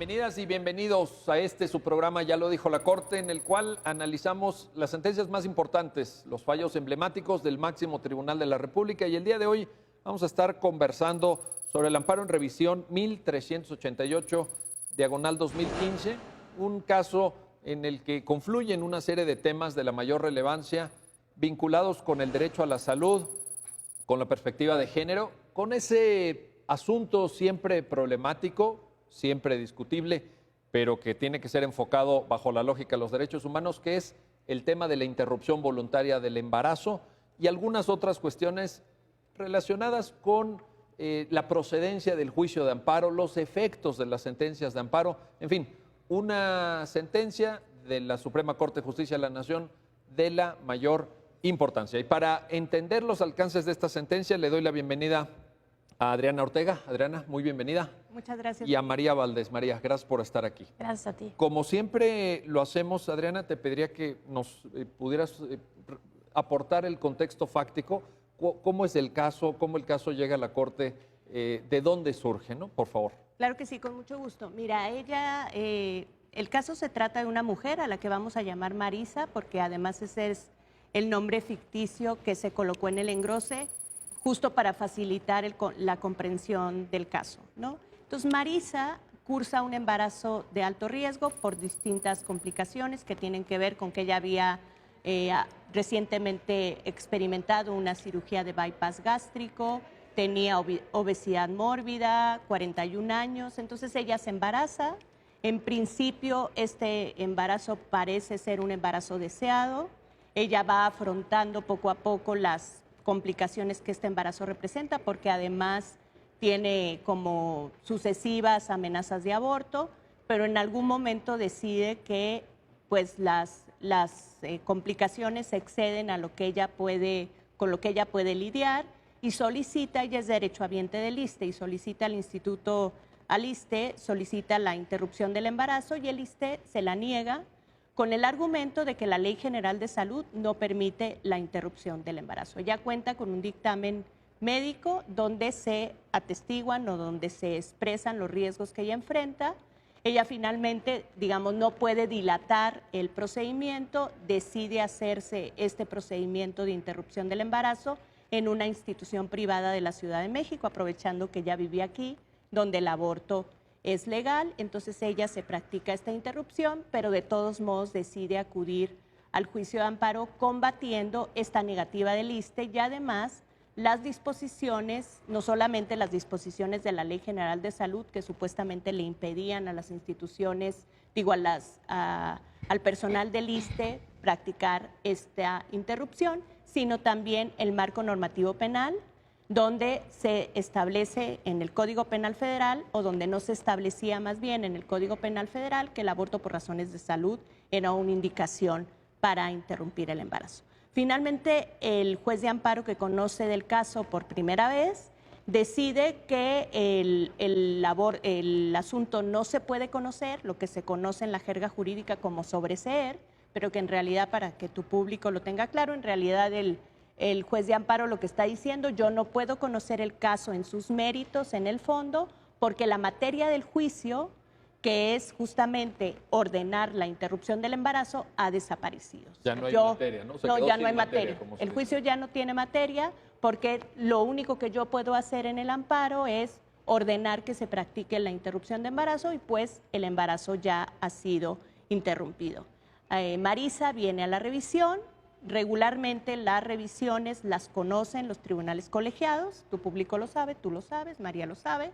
Bienvenidas y bienvenidos a su programa, ya lo dijo la Corte, en el cual analizamos las sentencias más importantes, los fallos emblemáticos del máximo tribunal de la República, y el día de hoy vamos a estar conversando sobre el amparo en revisión 1388, diagonal 2015, un caso en el que confluyen una serie de temas de la mayor relevancia vinculados con el derecho a la salud, con la perspectiva de género, con ese asunto siempre problemático, siempre discutible, pero que tiene que ser enfocado bajo la lógica de los derechos humanos, que es el tema de la interrupción voluntaria del embarazo y algunas otras cuestiones relacionadas con la procedencia del juicio de amparo, los efectos de las sentencias de amparo, en fin, una sentencia de la Suprema Corte de Justicia de la Nación de la mayor importancia. Y para entender los alcances de esta sentencia, le doy la bienvenida a Adriana Ortega. Adriana, muy bienvenida. Muchas gracias. Y a María Valdés. María, gracias por estar aquí. Gracias a ti. Como siempre lo hacemos, Adriana, te pediría que nos pudieras aportar el contexto fáctico. ¿Cómo es el caso? ¿Cómo el caso llega a la Corte? ¿De dónde surge, no? Por favor. Claro que sí, con mucho gusto. Mira, el caso se trata de una mujer a la que vamos a llamar Marisa, porque además ese es el nombre ficticio que se colocó en el engrose, justo para facilitar la comprensión del caso, ¿no? Entonces, Marisa cursa un embarazo de alto riesgo por distintas complicaciones que tienen que ver con que ella había recientemente experimentado una cirugía de bypass gástrico, tenía obesidad mórbida, 41 años, entonces ella se embaraza. En principio, este embarazo parece ser un embarazo deseado. Ella va afrontando poco a poco las complicaciones que este embarazo representa, porque además tiene como sucesivas amenazas de aborto, pero en algún momento decide que pues las complicaciones exceden a lo que ella puede, con lo que ella puede lidiar, y solicita, ella es derechohabiente del ISSSTE, y solicita al instituto, al ISSSTE, solicita la interrupción del embarazo, y el ISSSTE se la niega con el argumento de que la Ley General de Salud no permite la interrupción del embarazo. Ella cuenta con un dictamen médico donde se atestiguan o donde se expresan los riesgos que ella enfrenta. Ella finalmente, digamos, no puede dilatar el procedimiento, decide hacerse este procedimiento de interrupción del embarazo en una institución privada de la Ciudad de México, aprovechando que ella vivía aquí, donde el aborto es legal. Entonces ella se practica esta interrupción, pero de todos modos decide acudir al juicio de amparo combatiendo esta negativa del ISSSTE y además las disposiciones, no solamente las disposiciones de la Ley General de Salud que supuestamente le impedían a las instituciones, digo al personal del ISSSTE practicar esta interrupción, sino también el marco normativo penal, donde se establece en el Código Penal Federal, o donde no se establecía más bien en el Código Penal Federal, que el aborto por razones de salud era una indicación para interrumpir el embarazo. Finalmente, el juez de amparo, que conoce del caso por primera vez, decide que el asunto no se puede conocer, lo que se conoce en la jerga jurídica como sobreseer, pero que en realidad, para que tu público lo tenga claro, en realidad el juez de amparo lo que está diciendo: yo no puedo conocer el caso en sus méritos, en el fondo, porque la materia del juicio, que es justamente ordenar la interrupción del embarazo, ha desaparecido. Ya no hay materia, ¿no? No, ya no hay materia. El juicio ya no tiene materia, porque lo único que yo puedo hacer en el amparo es ordenar que se practique la interrupción de embarazo, y pues el embarazo ya ha sido interrumpido. Marisa viene a la revisión. Regularmente las revisiones las conocen los tribunales colegiados, tu público lo sabe, tú lo sabes, María lo sabe,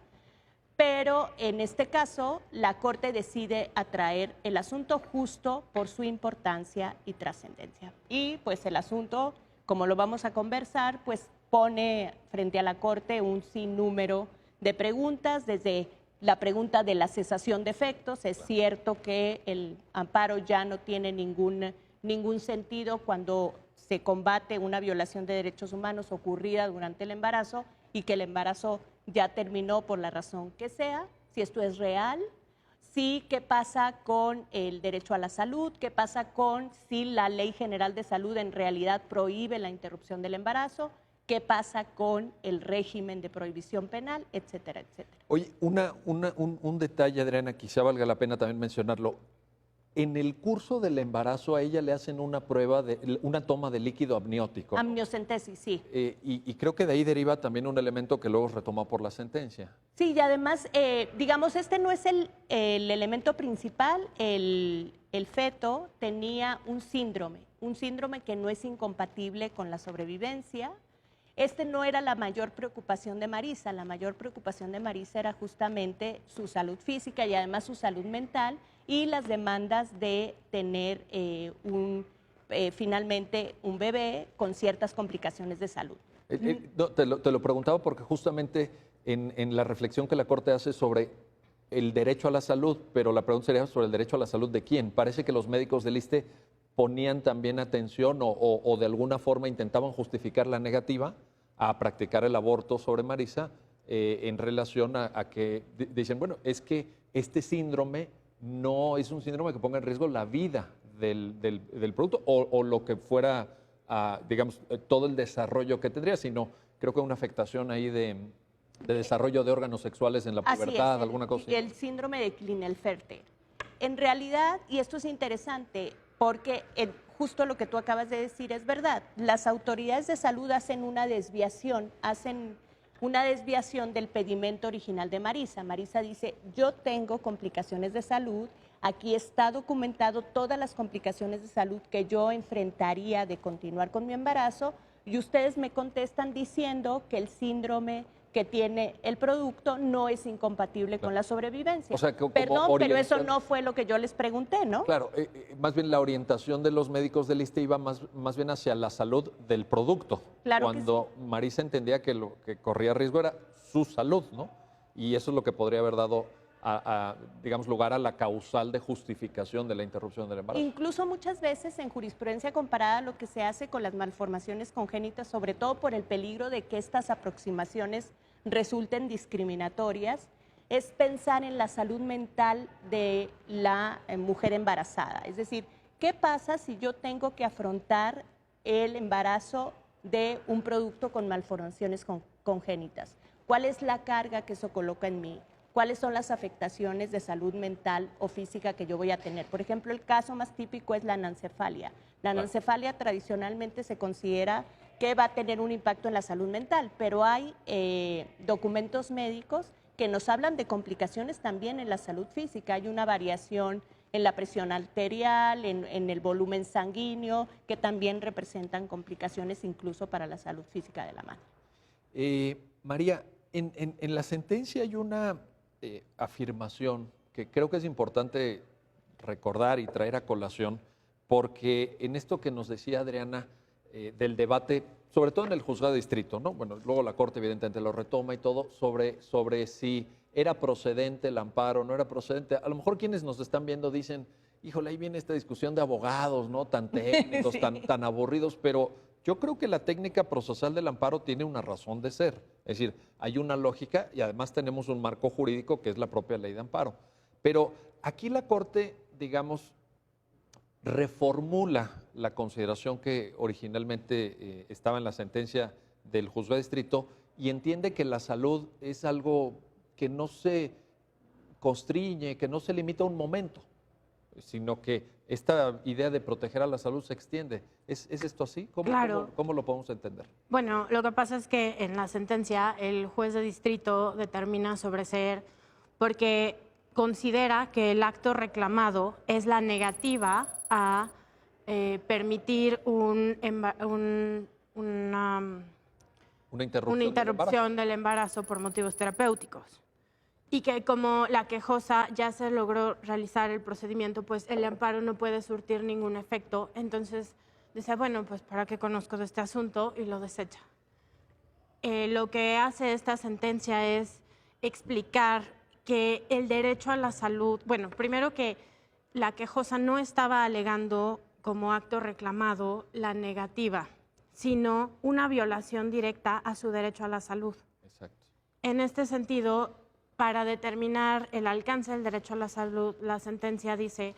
pero en este caso la Corte decide atraer el asunto justo por su importancia y trascendencia. Y pues el asunto, como lo vamos a conversar, pues pone frente a la Corte un sinnúmero de preguntas, desde la pregunta de la cesación de efectos. Es cierto que el amparo ya no tiene ningún sentido cuando se combate una violación de derechos humanos ocurrida durante el embarazo y que el embarazo ya terminó por la razón que sea, si esto es real. Sí, ¿qué pasa con el derecho a la salud? ¿Qué pasa con si la Ley General de Salud en realidad prohíbe la interrupción del embarazo? qué pasa con el régimen de prohibición penal, etcétera, etcétera. Oye, un detalle, Adriana, quizá valga la pena también mencionarlo. En el curso del embarazo a ella le hacen una prueba de una toma de líquido amniótico, ¿no? Amniocentesis, sí. Y creo que de ahí deriva también un elemento que luego es retomado por la sentencia. Sí, y además, digamos, este no es el elemento principal. El feto tenía un síndrome que no es incompatible con la sobrevivencia. Este no era la mayor preocupación de Marisa. La mayor preocupación de Marisa era justamente su salud física y además su salud mental y las demandas de tener finalmente un bebé con ciertas complicaciones de salud. No, te lo preguntaba porque justamente en la reflexión que la Corte hace sobre el derecho a la salud, pero la pregunta sería sobre el derecho a la salud de quién. Parece que los médicos del ISSSTE ponían también atención o de alguna forma intentaban justificar la negativa a practicar el aborto sobre Marisa en relación a que dicen, bueno, es que este síndrome no es un síndrome que ponga en riesgo la vida del producto o lo que fuera, digamos, todo el desarrollo que tendría, sino creo que una afectación ahí de desarrollo de órganos sexuales en la pubertad, alguna cosa. El síndrome de Klinefelter. En realidad, y esto es interesante, porque justo lo que tú acabas de decir es verdad, las autoridades de salud hacen una desviación del pedimento original de Marisa. Marisa dice, yo tengo complicaciones de salud, aquí está documentado todas las complicaciones de salud que yo enfrentaría de continuar con mi embarazo, y ustedes me contestan diciendo que el síndrome que tiene el producto no es incompatible con la sobrevivencia. O sea, Perdón, pero eso no fue lo que yo les pregunté, ¿no? Claro, más bien la orientación de los médicos del ISSSTE iba más bien hacia la salud del producto. Claro cuando que sí. Marisa entendía que lo que corría riesgo era su salud, ¿no? Y eso es lo que podría haber dado, digamos, lugar a la causal de justificación de la interrupción del embarazo. Incluso muchas veces en jurisprudencia comparada lo que se hace con las malformaciones congénitas, sobre todo por el peligro de que estas aproximaciones resulten discriminatorias, es pensar en la salud mental de la mujer embarazada. Es decir, ¿qué pasa si yo tengo que afrontar el embarazo de un producto con malformaciones congénitas? ¿Cuál es la carga que eso coloca en mí? ¿Cuáles son las afectaciones de salud mental o física que yo voy a tener? Por ejemplo, el caso más típico es la anencefalia. La anencefalia tradicionalmente se considera que va a tener un impacto en la salud mental, pero hay documentos médicos que nos hablan de complicaciones también en la salud física. Hay una variación en la presión arterial, en el volumen sanguíneo, que también representan complicaciones incluso para la salud física de la madre. María, en la sentencia hay una afirmación que creo que es importante recordar y traer a colación, porque en esto que nos decía Adriana del debate, sobre todo en el juzgado de distrito, ¿no? Bueno, luego la Corte evidentemente lo retoma y todo, sobre si era procedente el amparo, no era procedente. A lo mejor quienes nos están viendo dicen, híjole, ahí viene esta discusión de abogados, ¿no? Tan técnicos, sí, tan aburridos, pero yo creo que la técnica procesal del amparo tiene una razón de ser. Es decir, hay una lógica y además tenemos un marco jurídico que es la propia ley de amparo. Pero aquí la Corte, digamos, reformula la consideración que originalmente estaba en la sentencia del juzgado de distrito y entiende que la salud es algo que no se constriñe, que no se limita a un momento, sino que esta idea de proteger a la salud se extiende. ¿Es esto así? Claro. ¿Cómo lo podemos entender? Bueno, lo que pasa es que en la sentencia el juez de distrito determina sobreseer porque considera que el acto reclamado es la negativa a permitir una interrupción del embarazo por motivos terapéuticos. Y que como la quejosa ya se logró realizar el procedimiento, pues el amparo no puede surtir ningún efecto. Entonces dice, bueno, pues para qué conozco de este asunto, y lo desecha. Lo que hace esta sentencia es explicar que el derecho a la salud, bueno, primero que la quejosa no estaba alegando como acto reclamado la negativa, sino una violación directa a su derecho a la salud. Exacto. En este sentido, para determinar el alcance del derecho a la salud, la sentencia dice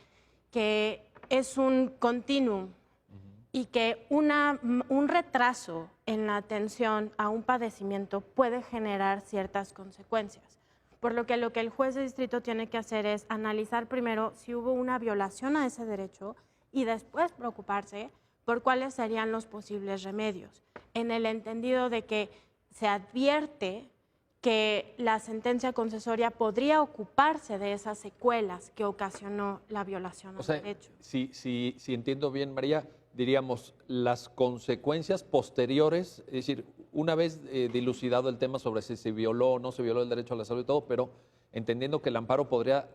que es un continuum y que un retraso en la atención a un padecimiento puede generar ciertas consecuencias. Por lo que el juez de distrito tiene que hacer es analizar primero si hubo una violación a ese derecho y después preocuparse por cuáles serían los posibles remedios, en el entendido de que se advierte que la sentencia concesoria podría ocuparse de esas secuelas que ocasionó la violación al derecho. Si entiendo bien, María, diríamos, las consecuencias posteriores, es decir, una vez dilucidado el tema sobre si se violó o no se violó el derecho a la salud y todo, pero entendiendo que el amparo podría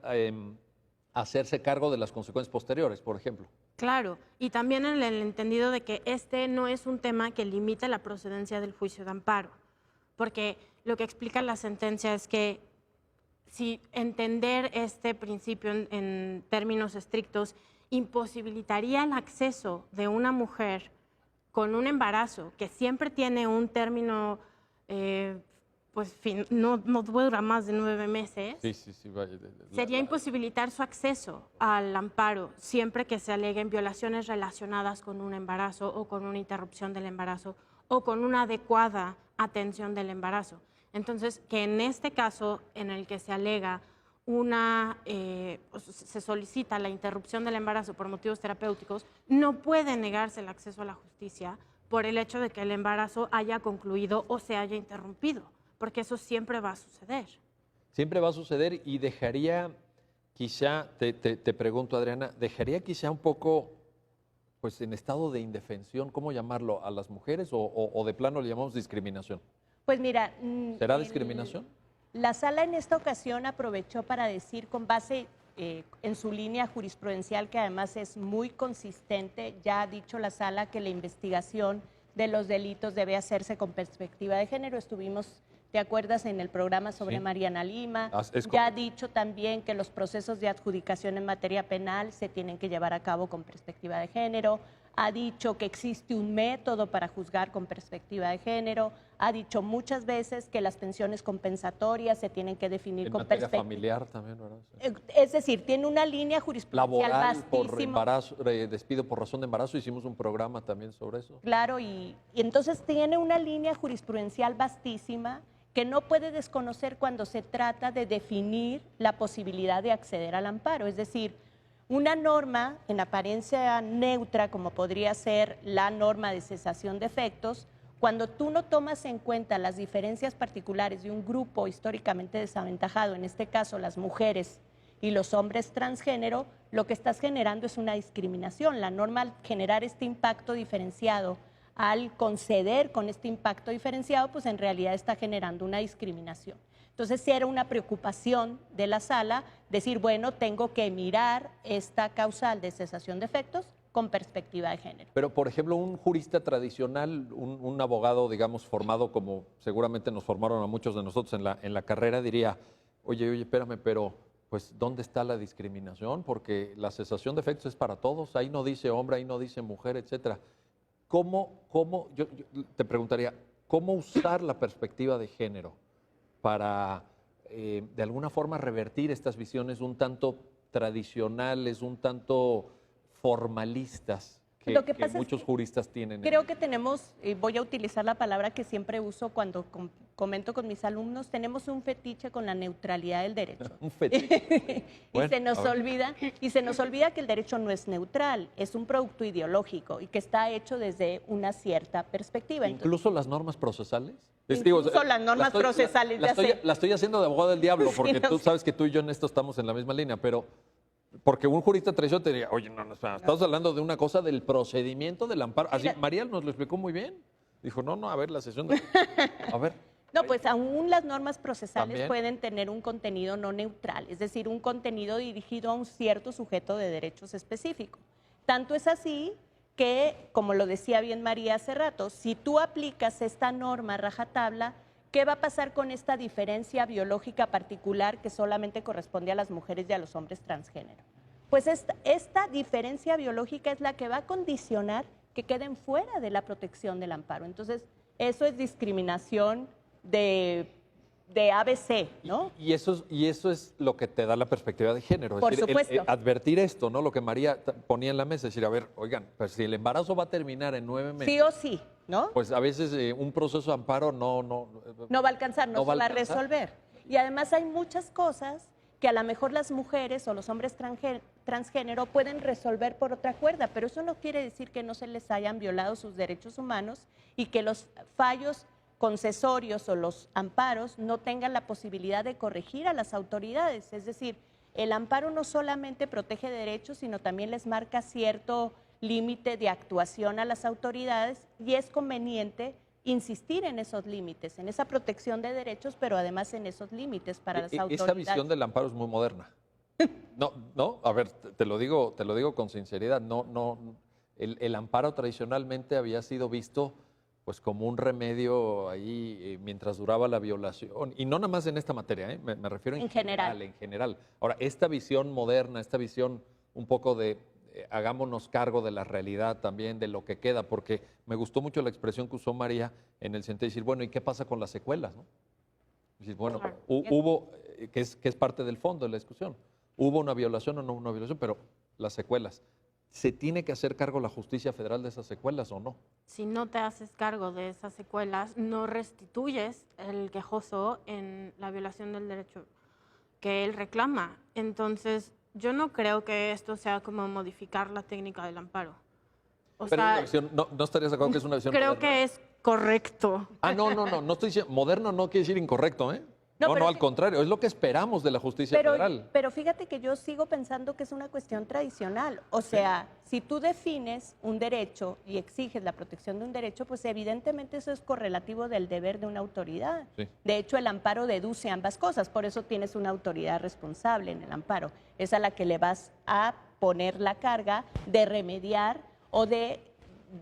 hacerse cargo de las consecuencias posteriores, por ejemplo. Claro, y también en el entendido de que este no es un tema que limite la procedencia del juicio de amparo, porque lo que explica la sentencia es que si entender este principio en términos estrictos imposibilitaría el acceso de una mujer con un embarazo que siempre tiene un término, no dura más de 9 meses, sería imposibilitar su acceso al amparo siempre que se aleguen violaciones relacionadas con un embarazo o con una interrupción del embarazo o con una adecuada atención del embarazo. Entonces, que en este caso en el que se alega se solicita la interrupción del embarazo por motivos terapéuticos, no puede negarse el acceso a la justicia por el hecho de que el embarazo haya concluido o se haya interrumpido, porque eso siempre va a suceder. Siempre va a suceder y dejaría quizá, te pregunto, Adriana, dejaría quizá un poco pues en estado de indefensión, ¿cómo llamarlo? ¿A las mujeres o de plano le llamamos discriminación? Pues mira... ¿Será discriminación? La sala en esta ocasión aprovechó para decir, con base en su línea jurisprudencial, que además es muy consistente, ya ha dicho la sala que la investigación de los delitos debe hacerse con perspectiva de género. Estuvimos, ¿te acuerdas?, en el programa sobre Mariana Lima. Ya ha dicho también que los procesos de adjudicación en materia penal se tienen que llevar a cabo con perspectiva de género. Ha dicho que existe un método para juzgar con perspectiva de género. Ha dicho muchas veces que las pensiones compensatorias se tienen que definir con perspectiva familiar también, ¿verdad? Sí. Es decir, tiene una línea jurisprudencial laboral vastísima. Por embarazo, despido por razón de embarazo, hicimos un programa también sobre eso. Claro, y entonces tiene una línea jurisprudencial vastísima que no puede desconocer cuando se trata de definir la posibilidad de acceder al amparo. Es decir, una norma en apariencia neutra, como podría ser la norma de cesación de efectos, cuando tú no tomas en cuenta las diferencias particulares de un grupo históricamente desaventajado, en este caso las mujeres y los hombres transgénero, lo que estás generando es una discriminación. La norma, al generar este impacto diferenciado, al conceder con este impacto diferenciado, pues en realidad está generando una discriminación. Entonces, sí era una preocupación de la sala decir, bueno, tengo que mirar esta causal de cesación de efectos con perspectiva de género. Pero, por ejemplo, un jurista tradicional, un abogado, digamos, formado como seguramente nos formaron a muchos de nosotros en la carrera, diría, oye, espérame, pero pues, ¿dónde está la discriminación? Porque la cesación de efectos es para todos, ahí no dice hombre, ahí no dice mujer, etcétera. Yo te preguntaría, ¿cómo usar la perspectiva de género para, de alguna forma, revertir estas visiones un tanto tradicionales, un tanto formalistas que muchos juristas tienen? Creo que tenemos, voy a utilizar la palabra que siempre uso cuando comento con mis alumnos, tenemos un fetiche con la neutralidad del derecho. Un fetiche. Bueno, y se nos olvida que el derecho no es neutral, es un producto ideológico y que está hecho desde una cierta perspectiva. Incluso las normas procesales. Incluso las normas procesales. La estoy haciendo de abogado del diablo, porque tú sabes que tú y yo en esto estamos en la misma línea, pero porque un jurista tradicional te diría, oye, no, estamos hablando de una cosa del procedimiento del amparo. Así, Mariel nos lo explicó muy bien. Dijo, no, a ver, la sesión de... A ver. No, pues aún las normas procesales pueden tener un contenido no neutral, es decir, un contenido dirigido a un cierto sujeto de derechos específico. Tanto es así que, como lo decía bien María hace rato, si tú aplicas esta norma rajatabla, ¿qué va a pasar con esta diferencia biológica particular que solamente corresponde a las mujeres y a los hombres transgénero? Pues esta diferencia biológica es la que va a condicionar que queden fuera de la protección del amparo. Entonces, eso es discriminación de de ABC, ¿no? Y eso es lo que te da la perspectiva de género. Por es decir, supuesto. Advertir esto, ¿no? Lo que María ponía en la mesa, es decir, a ver, oigan, pues si el embarazo va a terminar en 9 meses, Sí o sí, ¿no? pues a veces un proceso de amparo no No va a alcanzar, no, no va se va a alcanzar. resolver. Y además hay muchas cosas que a lo mejor las mujeres o los hombres transgénero pueden resolver por otra cuerda, pero eso no quiere decir que no se les hayan violado sus derechos humanos y que los fallos concesorios o los amparos no tengan la posibilidad de corregir a las autoridades. Es decir, el amparo no solamente protege derechos, sino también les marca cierto límite de actuación a las autoridades y es conveniente insistir en esos límites, en esa protección de derechos, pero además en esos límites para las autoridades. Esa visión del amparo es muy moderna. No, a ver, te lo digo con sinceridad. El amparo tradicionalmente había sido visto pues como un remedio ahí mientras duraba la violación. Y no nada más en esta materia, me refiero en general. En general. Ahora, esta visión moderna, esta visión un poco de hagámonos cargo de la realidad también, de lo que queda, porque me gustó mucho la expresión que usó María en el sentido de decir, bueno, ¿y qué pasa con las secuelas? ¿No? Decir, bueno, Claro. hubo, que es parte del fondo de la discusión, hubo una violación o no hubo una violación, pero las secuelas. ¿Se tiene que hacer cargo la justicia federal de esas secuelas o no? Si no te haces cargo de esas secuelas, no restituyes el quejoso en la violación del derecho que él reclama. Entonces, yo no creo que esto sea como modificar la técnica del amparo. O Pero es sea, una visión, ¿no estarías de acuerdo que es una visión creo moderna? que es correcto. No estoy diciendo, moderno no quiere decir incorrecto, ¿eh? No, No, pero al sí. contrario, es lo que esperamos de la justicia federal. Pero fíjate que yo sigo pensando que es una cuestión tradicional. O sea, si tú defines un derecho y exiges la protección de un derecho, pues evidentemente eso es correlativo del deber de una autoridad. Sí. De hecho, el amparo deduce ambas cosas, por eso tienes una autoridad responsable en el amparo. Es a la que le vas a poner la carga de remediar o de,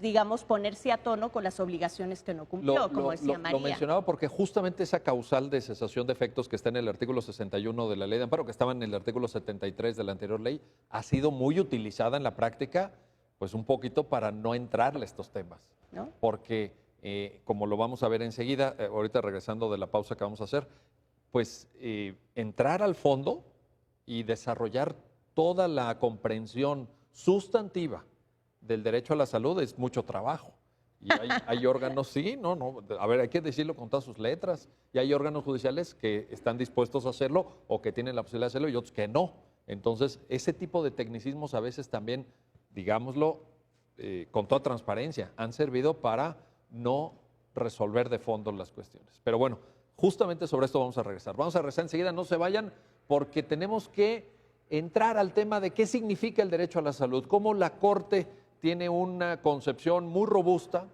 digamos, ponerse a tono con las obligaciones que no cumplió, como decía María. Lo mencionaba porque justamente esa causal de cesación de efectos que está en el artículo 61 de la ley de amparo, que estaba en el artículo 73 de la anterior ley, ha sido muy utilizada en la práctica, pues un poquito para no entrarle a estos temas. ¿No? Porque, como lo vamos a ver enseguida, ahorita regresando de la pausa que vamos a hacer, pues entrar al fondo y desarrollar toda la comprensión sustantiva del derecho a la salud es mucho trabajo. Y hay órganos, sí, a ver, hay que decirlo con todas sus letras. Y hay órganos judiciales que están dispuestos a hacerlo o que tienen la posibilidad de hacerlo y otros que no. Entonces, ese tipo de tecnicismos a veces también, digámoslo, con toda transparencia, han servido para no resolver de fondo las cuestiones. Pero bueno, justamente sobre esto vamos a regresar. Vamos a regresar enseguida, no se vayan, porque tenemos que entrar al tema de qué significa el derecho a la salud, cómo la Corte tiene una concepción muy robusta,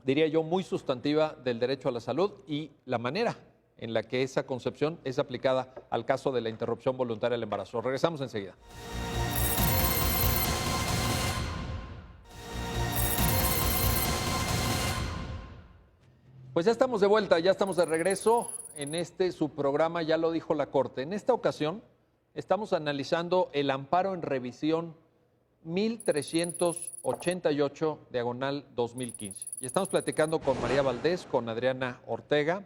diría yo, muy sustantiva del derecho a la salud y la manera en la que esa concepción es aplicada al caso de la interrupción voluntaria del embarazo. Regresamos enseguida. Pues ya estamos de vuelta, ya estamos de regreso en su programa, ya lo dijo la Corte. En esta ocasión estamos analizando el amparo en revisión 1388, diagonal 2015. Y estamos platicando con María Valdés, con Adriana Ortega,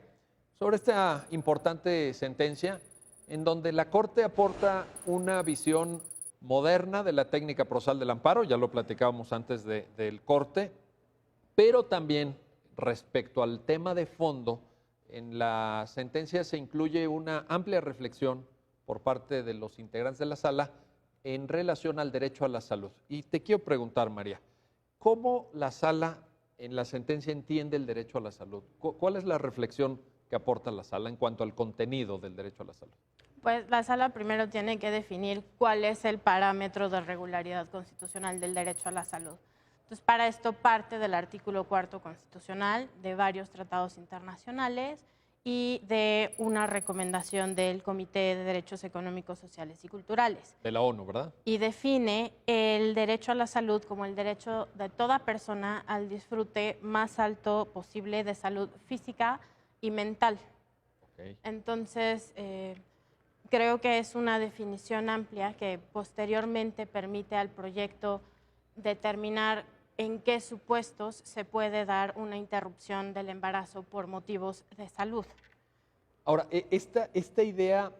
sobre esta importante sentencia en donde la Corte aporta una visión moderna de la técnica procesal del amparo, ya lo platicábamos antes del corte, pero también respecto al tema de fondo, en la sentencia se incluye una amplia reflexión por parte de los integrantes de la sala en relación al derecho a la salud. Y te quiero preguntar, María, ¿cómo la sala en la sentencia entiende el derecho a la salud? ¿Cuál es la reflexión que aporta la sala en cuanto al contenido del derecho a la salud? Pues la sala primero tiene que definir cuál es el parámetro de regularidad constitucional del derecho a la salud. Entonces, para esto parte del artículo 4 constitucional, de varios tratados internacionales y de una recomendación del Comité de Derechos Económicos, Sociales y Culturales. De la ONU, ¿verdad? Y define el derecho a la salud como el derecho de toda persona al disfrute más alto posible de salud física y mental. Okay. Entonces, creo que es una definición amplia que posteriormente permite al proyecto determinar en qué supuestos se puede dar una interrupción del embarazo por motivos de salud. Ahora, esta idea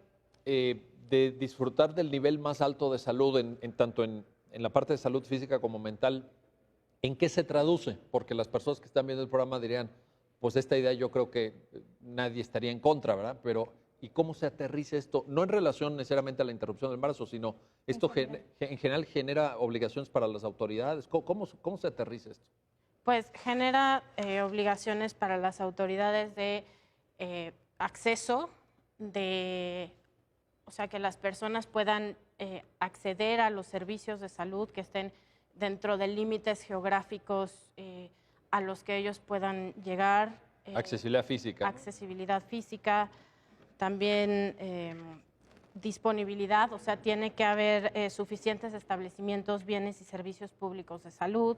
de disfrutar del nivel más alto de salud, tanto en la parte de salud física como mental, ¿en qué se traduce? Porque las personas que están viendo el programa dirían, pues esta idea yo creo que nadie estaría en contra, ¿verdad? Pero ¿y cómo se aterriza esto? No en relación necesariamente a la interrupción del embarazo, sino esto en general genera obligaciones para las autoridades. ¿Cómo se aterriza esto? Pues genera obligaciones para las autoridades de acceso, o sea, que las personas puedan acceder a los servicios de salud que estén dentro de límites geográficos a los que ellos puedan llegar. Accesibilidad física. Accesibilidad física, también disponibilidad, o sea, tiene que haber suficientes establecimientos, bienes y servicios públicos de salud.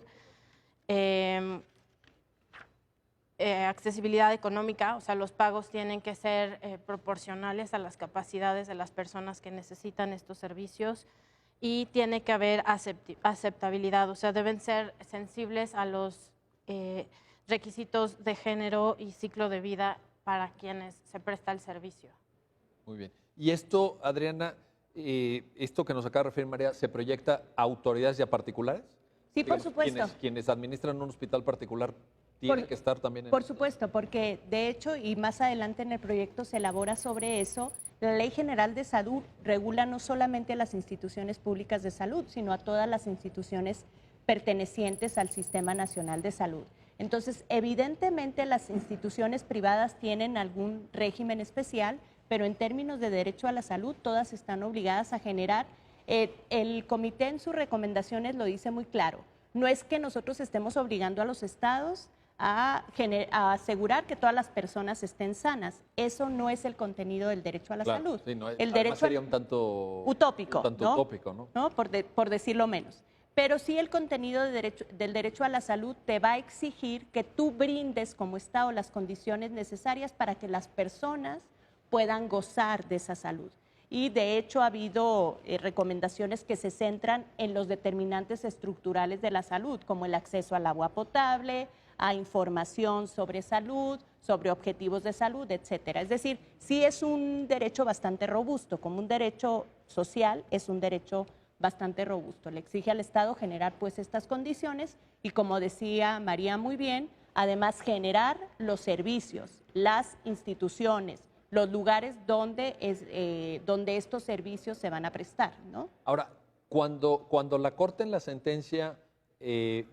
Accesibilidad económica, o sea, los pagos tienen que ser proporcionales a las capacidades de las personas que necesitan estos servicios y tiene que haber aceptabilidad, o sea, deben ser sensibles a los requisitos de género y ciclo de vida para quienes se presta el servicio. Muy bien. Y esto, Adriana, esto que nos acaba de referir María, ¿se proyecta a autoridades y a particulares? Sí, por supuesto. Quienes administran un hospital particular tienen que estar también en... Por supuesto, porque de hecho, y más adelante en el proyecto se elabora sobre eso, la Ley General de Salud regula no solamente a las instituciones públicas de salud, sino a todas las instituciones pertenecientes al Sistema Nacional de Salud. Entonces, evidentemente las instituciones privadas tienen algún régimen especial, pero en términos de derecho a la salud, todas están obligadas a generar. El comité en sus recomendaciones lo dice muy claro. No es que nosotros estemos obligando a los estados a asegurar que todas las personas estén sanas. Eso no es el contenido del derecho a la salud. Sí, no, el derecho sería un tanto utópico, ¿no? Por decirlo menos. Pero sí el contenido del derecho a la salud te va a exigir que tú brindes como Estado las condiciones necesarias para que las personas puedan gozar de esa salud. Y de hecho ha habido recomendaciones que se centran en los determinantes estructurales de la salud, como el acceso al agua potable, a información sobre salud, sobre objetivos de salud, etcétera. Es decir, sí es un derecho bastante robusto, como un derecho social, es un derecho bastante robusto. Le exige al Estado generar pues estas condiciones y, como decía María muy bien, además generar los servicios, las instituciones, los lugares donde estos servicios se van a prestar, ¿no? Ahora, cuando la Corte en la sentencia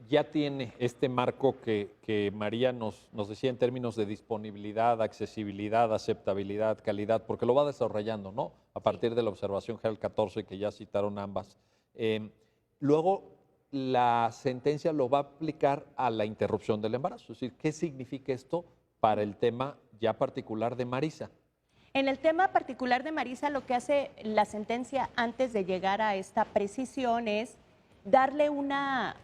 ya tiene este marco que María nos decía en términos de disponibilidad, accesibilidad, aceptabilidad, calidad, porque lo va desarrollando, ¿no? A partir de la observación general 14 que ya citaron ambas. Luego, la sentencia lo va a aplicar a la interrupción del embarazo. Es decir, ¿qué significa esto para el tema ya particular de Marisa? En el tema particular de Marisa, lo que hace la sentencia antes de llegar a esta precisión es darle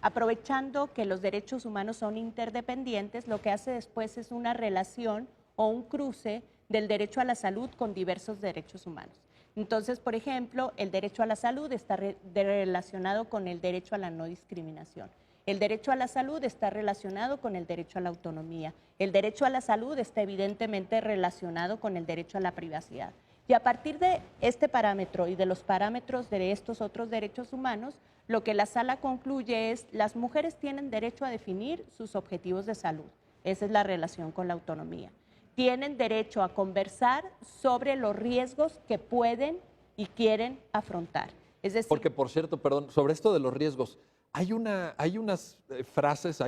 aprovechando que los derechos humanos son interdependientes, lo que hace después es una relación o un cruce del derecho a la salud con diversos derechos humanos. Entonces, por ejemplo, el derecho a la salud está relacionado con el derecho a la no discriminación. El derecho a la salud está relacionado con el derecho a la autonomía. El derecho a la salud está evidentemente relacionado con el derecho a la privacidad. Y a partir de este parámetro y de los parámetros de estos otros derechos humanos, lo que la sala concluye es las mujeres tienen derecho a definir sus objetivos de salud. Esa es la relación con la autonomía. Tienen derecho a conversar sobre los riesgos que pueden y quieren afrontar. Es decir, porque, por cierto, perdón, sobre esto de los riesgos, hay unas frases,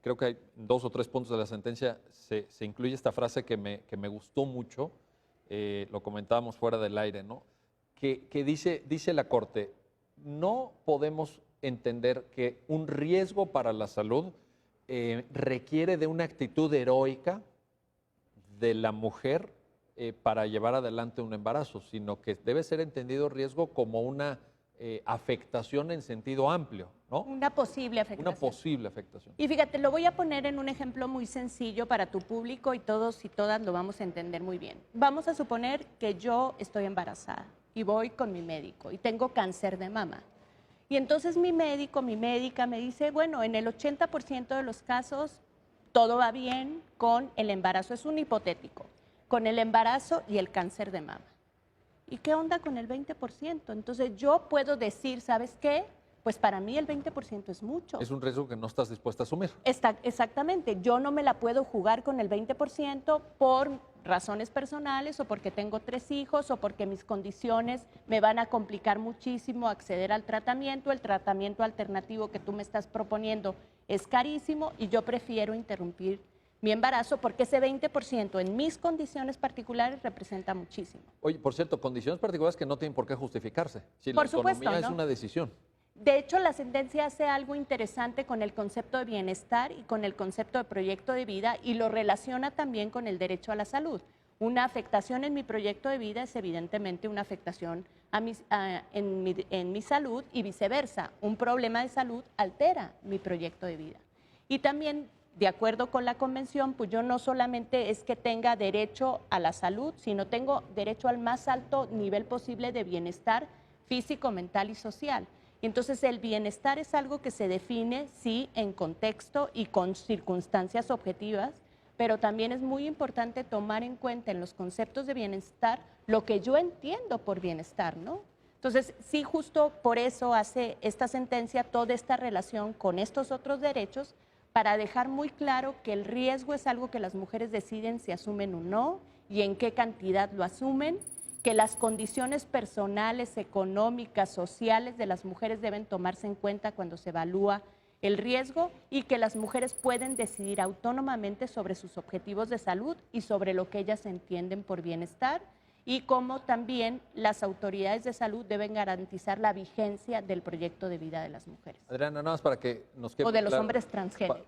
creo que hay 2 o 3 puntos de la sentencia, se incluye esta frase que me gustó mucho, lo comentábamos fuera del aire, ¿no? Que dice la Corte, no podemos entender que un riesgo para la salud requiere de una actitud heroica de la mujer para llevar adelante un embarazo, sino que debe ser entendido riesgo como una afectación en sentido amplio, ¿no? Una posible afectación. Una posible afectación. Y fíjate, lo voy a poner en un ejemplo muy sencillo para tu público y todos y todas lo vamos a entender muy bien. Vamos a suponer que yo estoy embarazada y voy con mi médico y tengo cáncer de mama. Y entonces mi médico, mi médica me dice, bueno, en el 80% de los casos todo va bien con el embarazo, es un hipotético. con el embarazo y el cáncer de mama. ¿Y qué onda con el 20%? Entonces yo puedo decir, ¿sabes qué? Pues para mí el 20% es mucho. Es un riesgo que no estás dispuesta a asumir. Exactamente, yo no me la puedo jugar con el 20% por razones personales o porque tengo 3 hijos o porque mis condiciones me van a complicar muchísimo acceder al tratamiento. El tratamiento alternativo que tú me estás proponiendo es carísimo y yo prefiero interrumpir mi embarazo porque ese 20% en mis condiciones particulares representa muchísimo. Oye, por cierto, condiciones particulares que no tienen por qué justificarse. Si Por la supuesto, autonomía ¿no? es una decisión. De hecho, la sentencia hace algo interesante con el concepto de bienestar y con el concepto de proyecto de vida y lo relaciona también con el derecho a la salud. Una afectación en mi proyecto de vida es evidentemente una afectación en mi salud y viceversa. Un problema de salud altera mi proyecto de vida. Y también, de acuerdo con la convención, pues yo no solamente es que tenga derecho a la salud, sino tengo derecho al más alto nivel posible de bienestar físico, mental y social. Entonces, el bienestar es algo que se define, sí, en contexto y con circunstancias objetivas, pero también es muy importante tomar en cuenta en los conceptos de bienestar lo que yo entiendo por bienestar, ¿no? Entonces, sí, justo por eso hace esta sentencia toda esta relación con estos otros derechos para dejar muy claro que el riesgo es algo que las mujeres deciden si asumen o no y en qué cantidad lo asumen, que las condiciones personales, económicas, sociales de las mujeres deben tomarse en cuenta cuando se evalúa el riesgo y que las mujeres pueden decidir autónomamente sobre sus objetivos de salud y sobre lo que ellas entienden por bienestar y cómo también las autoridades de salud deben garantizar la vigencia del proyecto de vida de las mujeres. Adriana, nada más para que nos quede O de muy los claro, hombres transgénero.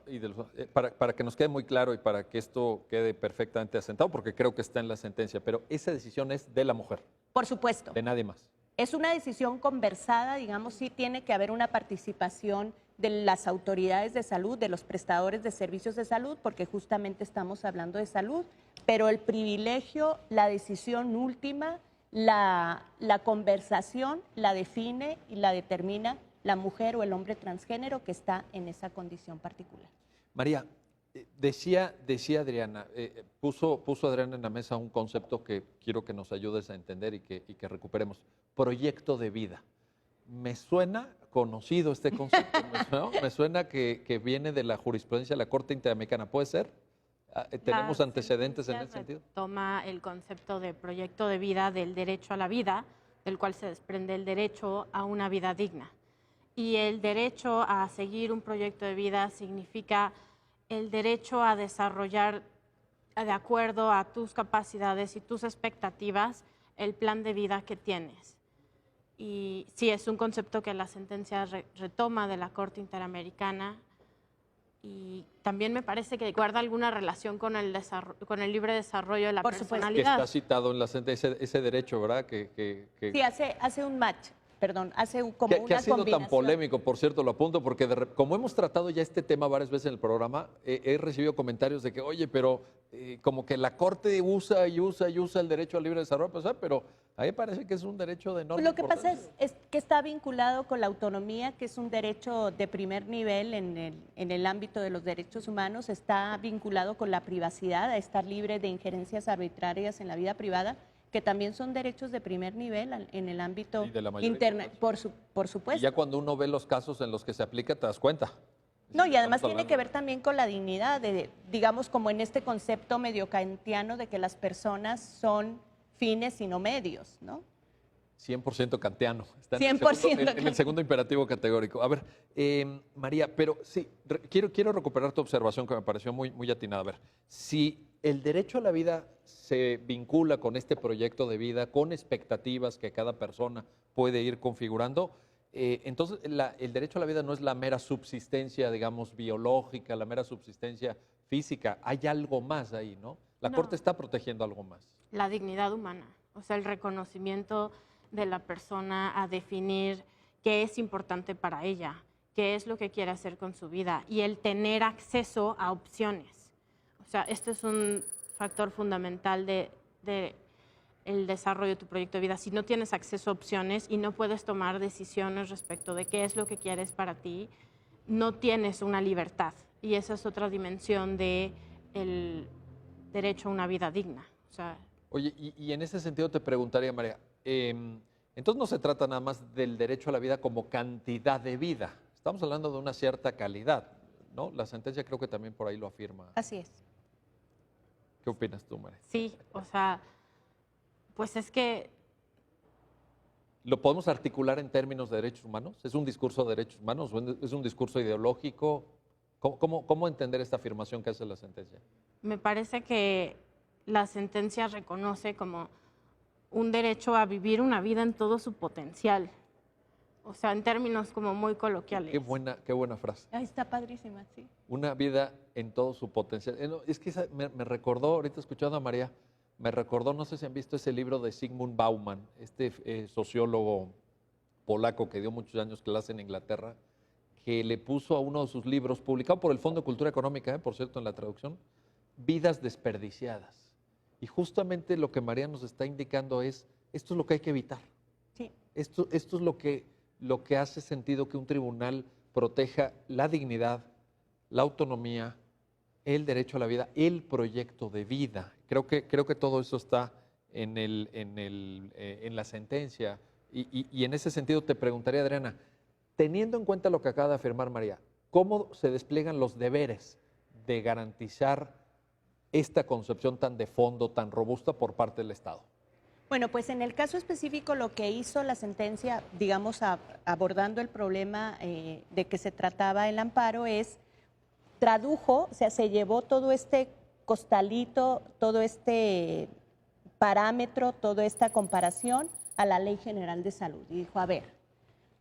para que nos quede muy claro y para que esto quede perfectamente asentado, porque creo que está en la sentencia, pero esa decisión es de la mujer, Por supuesto. de nadie más. Es una decisión conversada, digamos, sí tiene que haber una participación de las autoridades de salud, de los prestadores de servicios de salud, porque justamente estamos hablando de salud, pero el privilegio, la decisión última, la conversación la define y la determina la mujer o el hombre transgénero que está en esa condición particular. María, decía Adriana, puso Adriana en la mesa un concepto que quiero que nos ayudes a entender y que recuperemos. Proyecto de vida. Me suena conocido este concepto, me suena que viene de la jurisprudencia de la Corte Interamericana. ¿Puede ser? ¿Tenemos antecedentes en ese sentido? Toma el concepto de proyecto de vida, del derecho a la vida, del cual se desprende el derecho a una vida digna. Y el derecho a seguir un proyecto de vida significa el derecho a desarrollar, de acuerdo a tus capacidades y tus expectativas, el plan de vida que tienes. Y sí, es un concepto que la sentencia retoma de la Corte Interamericana y también me parece que guarda alguna relación con el libre desarrollo de la personalidad. Que está citado en la sentencia ese derecho, ¿verdad? Sí, hace un match. Perdón, hace como una que ha sido combinación. tan polémico, por cierto, lo apunto, porque como hemos tratado ya este tema varias veces en el programa, he recibido comentarios de que, oye, pero como que la Corte usa el derecho al libre desarrollo, pues, pero a mí me parece que es un derecho de enorme Lo que pasa importancia. es que está vinculado con la autonomía, que es un derecho de primer nivel en el ámbito de los derechos humanos, está vinculado con la privacidad, a estar libre de injerencias arbitrarias en la vida privada, que también son derechos de primer nivel en el ámbito interno, por supuesto. Y ya cuando uno ve los casos en los que se aplica, te das cuenta. No, y además tiene que ver también con la dignidad, digamos, como en este concepto medio kantiano de que las personas son fines y no medios, ¿no? 100% kantiano. Está 100% en el segundo imperativo categórico. A ver, María, pero sí, quiero recuperar tu observación que me pareció muy, muy atinada. A ver, si el derecho a la vida se vincula con este proyecto de vida, con expectativas que cada persona puede ir configurando, entonces el derecho a la vida no es la mera subsistencia, digamos, biológica, la mera subsistencia física. Hay algo más ahí, ¿no? La Corte está protegiendo algo más. La dignidad humana, o sea, el reconocimiento de la persona a definir qué es importante para ella, qué es lo que quiere hacer con su vida y el tener acceso a opciones. O sea, este es un factor fundamental de el desarrollo de tu proyecto de vida. Si no tienes acceso a opciones y no puedes tomar decisiones respecto de qué es lo que quieres para ti, no tienes una libertad. Y esa es otra dimensión del derecho a una vida digna. O sea, Oye, y en ese sentido te preguntaría, María, entonces no se trata nada más del derecho a la vida como cantidad de vida. Estamos hablando de una cierta calidad, ¿no? La sentencia creo que también por ahí lo afirma. Así es. ¿Qué opinas tú, María? sí, o sea, pues es que ¿Lo podemos articular en términos de derechos humanos? ¿Es un discurso de derechos humanos o es un discurso ideológico? ¿Cómo entender esta afirmación que hace la sentencia? me parece que la sentencia reconoce como un derecho a vivir una vida en todo su potencial. O sea, en términos como muy coloquiales. Qué buena frase. Ahí está padrísima, sí. Una vida en todo su potencial. No, es que me recordó, ahorita escuchando a María, me recordó, no sé si han visto ese libro de Zygmunt Bauman, este sociólogo polaco que dio muchos años clase en Inglaterra, que le puso a uno de sus libros, publicado por el Fondo de Cultura Económica, por cierto, en la traducción, Vidas desperdiciadas. Y justamente lo que María nos está indicando es, esto es lo que hay que evitar. Sí. Esto es lo que hace sentido que un tribunal proteja la dignidad, la autonomía, el derecho a la vida, el proyecto de vida. Creo que todo eso está en la sentencia. Y en ese sentido te preguntaría, Adriana, teniendo en cuenta lo que acaba de afirmar María, ¿cómo se despliegan los deberes de garantizar esta concepción tan de fondo, tan robusta por parte del Estado? Bueno, pues en el caso específico lo que hizo la sentencia, digamos, abordando el problema de que se trataba el amparo es, tradujo, o sea, se llevó todo este costalito, todo este parámetro, toda esta comparación a la Ley General de Salud. Y dijo, a ver,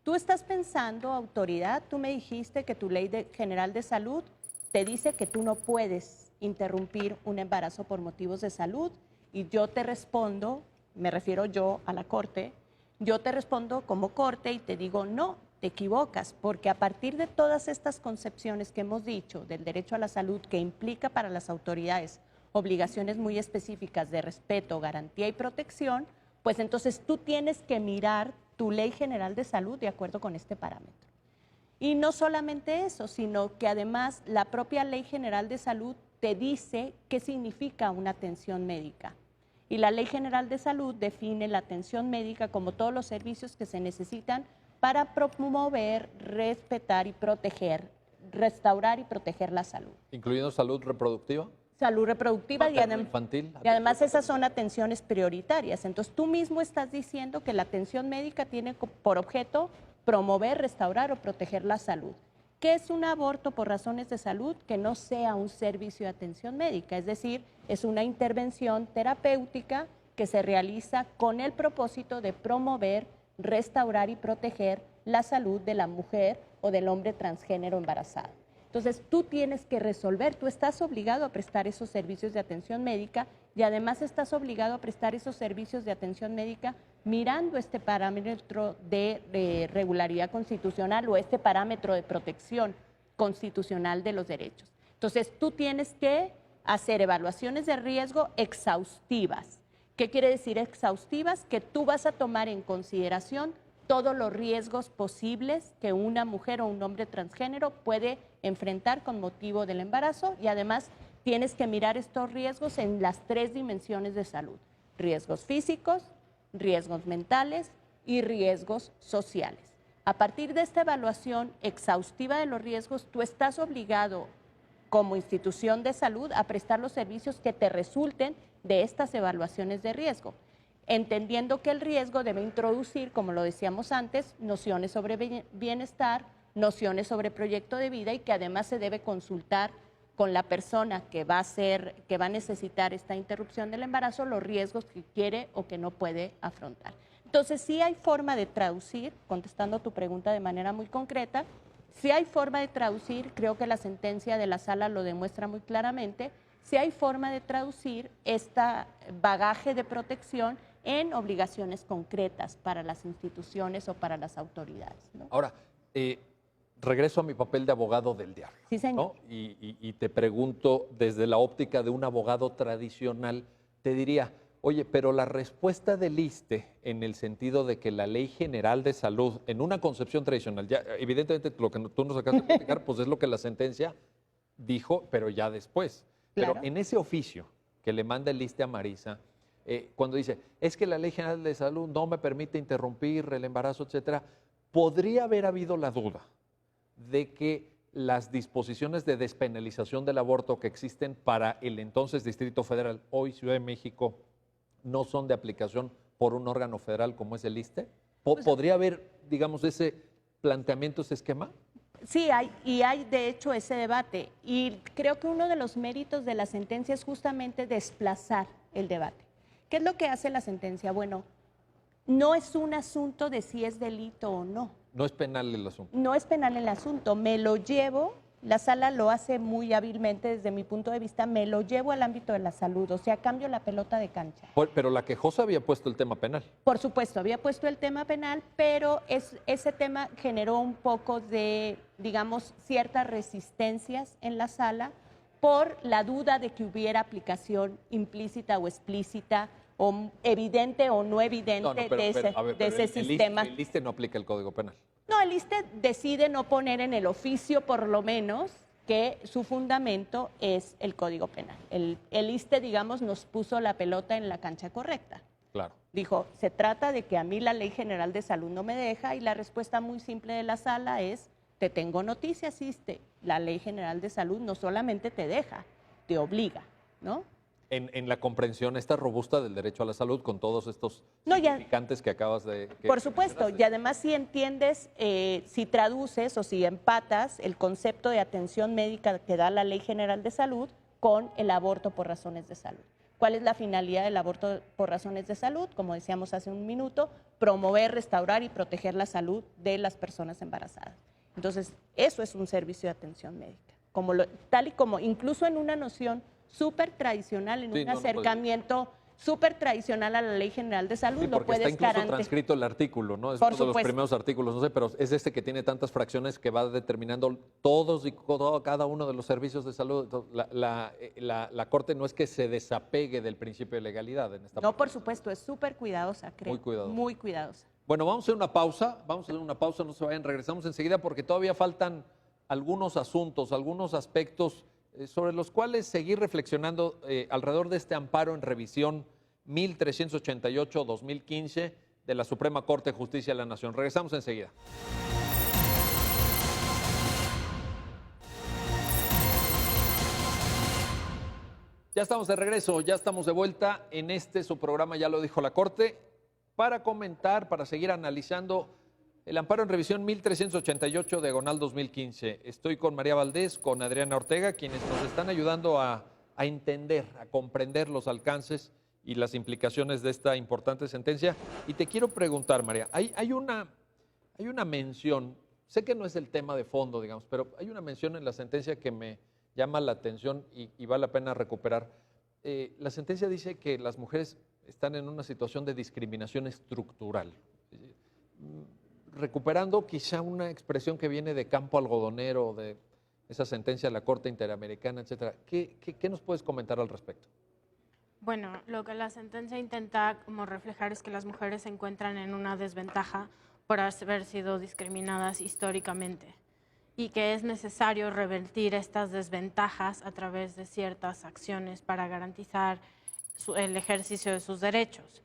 tú estás pensando, autoridad, tú me dijiste que tu Ley General de Salud te dice que tú no puedes interrumpir un embarazo por motivos de salud, y yo te respondo, me refiero yo a la Corte, yo te respondo como Corte y te digo, no, te equivocas, porque a partir de todas estas concepciones que hemos dicho del derecho a la salud, que implica para las autoridades obligaciones muy específicas de respeto, garantía y protección, pues entonces tú tienes que mirar tu Ley General de Salud de acuerdo con este parámetro. Y no solamente eso, sino que además la propia Ley General de Salud te dice qué significa una atención médica. Y la Ley General de Salud define la atención médica como todos los servicios que se necesitan para promover, respetar y proteger, restaurar y proteger la salud. ¿Incluyendo salud reproductiva? Salud reproductiva Infantil. y además esas son atenciones prioritarias. Entonces tú mismo estás diciendo que la atención médica tiene por objeto promover, restaurar o proteger la salud. ¿Qué es un aborto por razones de salud? Que no sea un servicio de atención médica, es decir, es una intervención terapéutica que se realiza con el propósito de promover, restaurar y proteger la salud de la mujer o del hombre transgénero embarazado. Entonces, tú tienes que resolver, tú estás obligado a prestar esos servicios de atención médica y además estás obligado a prestar esos servicios de atención médica mirando este parámetro de regularidad constitucional o este parámetro de protección constitucional de los derechos. Entonces, tú tienes que hacer evaluaciones de riesgo exhaustivas. ¿Qué quiere decir exhaustivas? Que tú vas a tomar en consideración todos los riesgos posibles que una mujer o un hombre transgénero puede enfrentar con motivo del embarazo y además tienes que mirar estos riesgos en las 3 dimensiones de salud: riesgos físicos, riesgos mentales y riesgos sociales. A partir de esta evaluación exhaustiva de los riesgos, tú estás obligado como institución de salud a prestar los servicios que te resulten de estas evaluaciones de riesgo, entendiendo que el riesgo debe introducir, como lo decíamos antes, nociones sobre bienestar, nociones sobre proyecto de vida y que además se debe consultar con la persona que va a necesitar esta interrupción del embarazo los riesgos que quiere o que no puede afrontar. Entonces, sí hay forma de traducir, contestando tu pregunta de manera muy concreta, sí hay forma de traducir, creo que la sentencia de la sala lo demuestra muy claramente, sí hay forma de traducir este bagaje de protección en obligaciones concretas para las instituciones o para las autoridades, ¿no? Ahora, regreso a mi papel de abogado del diario. Sí, señor. ¿No? Y te pregunto, desde la óptica de un abogado tradicional, te diría, oye, pero la respuesta del ISSSTE en el sentido de que la Ley General de Salud, en una concepción tradicional, ya evidentemente lo que tú nos acabas de platicar, pues es lo que la sentencia dijo, pero ya después. Claro. Pero en ese oficio, que le manda el ISSSTE a Marisa, cuando dice, es que la Ley General de Salud no me permite interrumpir el embarazo, etcétera, podría haber habido la duda de que las disposiciones de despenalización del aborto que existen para el entonces Distrito Federal, hoy Ciudad de México, no son de aplicación por un órgano federal como es el ISSSTE. ¿Podría haber, digamos, ese planteamiento, ese esquema? Sí, hay de hecho ese debate. Y creo que uno de los méritos de la sentencia es justamente desplazar el debate. ¿Qué es lo que hace la sentencia? Bueno, no es un asunto de si es delito o no. No es penal el asunto. No es penal el asunto. Me lo llevo, la sala lo hace muy hábilmente desde mi punto de vista, me lo llevo al ámbito de la salud, o sea, cambio la pelota de cancha. Pero la quejosa había puesto el tema penal. Por supuesto, había puesto el tema penal, pero ese tema generó un poco de, digamos, ciertas resistencias en la sala por la duda de que hubiera aplicación implícita o explícita, o evidente o no evidente de ese sistema. El ISSSTE no aplica el Código Penal. No, el ISSSTE decide no poner en el oficio, por lo menos, que su fundamento es el Código Penal. El ISSSTE, digamos, nos puso la pelota en la cancha correcta. Claro. Dijo, se trata de que a mí la Ley General de Salud no me deja, y la respuesta muy simple de la sala es, te tengo noticias, ISSSTE, la Ley General de Salud no solamente te deja, te obliga, ¿no? En la comprensión esta robusta del derecho a la salud con todos estos significantes que acabas de... Por supuesto, y además si entiendes, si traduces o si empatas el concepto de atención médica que da la Ley General de Salud con el aborto por razones de salud. ¿Cuál es la finalidad del aborto por razones de salud? Como decíamos hace un minuto, promover, restaurar y proteger la salud de las personas embarazadas. Entonces, eso es un servicio de atención médica, tal y como incluso en una noción súper tradicional, en un acercamiento súper tradicional a la Ley General de Salud, lo puedes garantizar. Está incluso transcrito el artículo, ¿no? Es uno de los primeros artículos, no sé, pero es este que tiene tantas fracciones que va determinando todos y cada uno de los servicios de salud. La Corte no es que se desapegue del principio de legalidad en esta parte. Por supuesto, es súper cuidadosa, creo. Muy cuidadosa. Muy cuidadosa. Bueno, vamos a hacer una pausa, no se vayan, regresamos enseguida porque todavía faltan algunos asuntos, algunos aspectos sobre los cuales seguir reflexionando alrededor de este amparo en revisión 1388-2015 de la Suprema Corte de Justicia de la Nación. Regresamos enseguida. Ya estamos de regreso, ya estamos de vuelta en su programa, ya lo dijo la Corte, para comentar, para seguir analizando el amparo en revisión 1388-2015. Estoy con María Valdés, con Adriana Ortega, quienes nos están ayudando a entender, a comprender los alcances y las implicaciones de esta importante sentencia. Y te quiero preguntar, María, hay una mención, sé que no es el tema de fondo, digamos, pero hay una mención en la sentencia que me llama la atención y vale la pena recuperar. La sentencia dice que las mujeres están en una situación de discriminación estructural. Recuperando quizá una expresión que viene de campo algodonero, de esa sentencia de la Corte Interamericana, etcétera. ¿Qué nos puedes comentar al respecto? Bueno, lo que la sentencia intenta como reflejar es que las mujeres se encuentran en una desventaja por haber sido discriminadas históricamente y que es necesario revertir estas desventajas a través de ciertas acciones para garantizar el ejercicio de sus derechos.